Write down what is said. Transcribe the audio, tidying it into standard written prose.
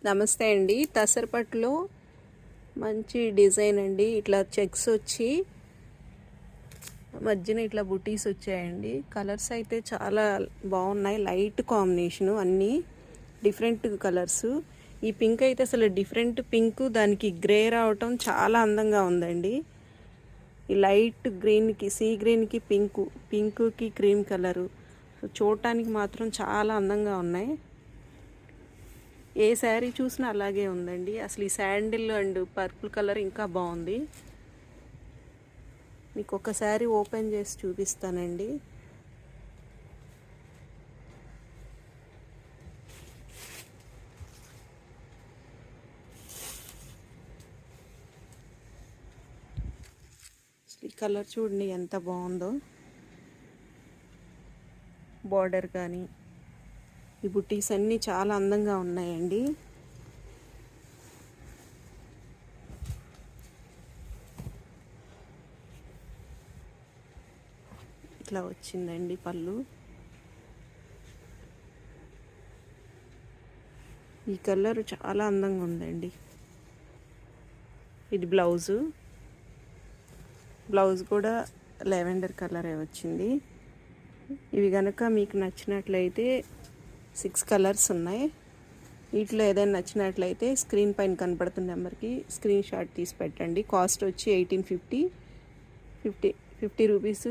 నమస్తే అండి. తసరపట్టులో మంచి డిజైన్ అండి. ఇట్లా చెక్స్ వచ్చి మధ్యన ఇట్లా బుటీస్ వచ్చాయండి. కలర్స్ అయితే చాలా బాగున్నాయి. లైట్ కాంబినేషను, అన్నీ డిఫరెంట్ కలర్స్. ఈ పింక్ అయితే అసలు డిఫరెంట్ పింక్, దానికి గ్రే రావటం చాలా అందంగా ఉందండి. ఈ లైట్ గ్రీన్కి, సీ గ్రీన్కి పింక్కి క్రీమ్ కలరు చూడటానికి మాత్రం చాలా అందంగా ఉన్నాయి. ఏ శారీ చూసినా అలాగే ఉందండి. అసలు ఈ శాండిల్ అండ్ పర్పుల్ కలర్ ఇంకా బాగుంది. మీకు ఒక శారీ ఓపెన్ చేసి చూపిస్తానండి. ఈ కలర్ చూడండి ఎంత బాగుందో. బార్డర్ కానీ ఈ బుట్టీస్ అన్నీ చాలా అందంగా ఉన్నాయండి. ఇట్లా వచ్చిందండి పళ్ళు. ఈ కలర్ చాలా అందంగా ఉందండి. ఇది బ్లౌజు కూడా లెవెండర్ కలరే వచ్చింది. ఇవి కనుక మీకు నచ్చినట్లయితే 6 కలర్స్ ఉన్నాయి. వీటిలో ఏదైనా నచ్చినట్లయితే స్క్రీన్ పైన కనపడుతున్న నెంబర్కి స్క్రీన్ షాట్ తీసి పెట్టండి. కాస్ట్ వచ్చి 1850 రూపీస్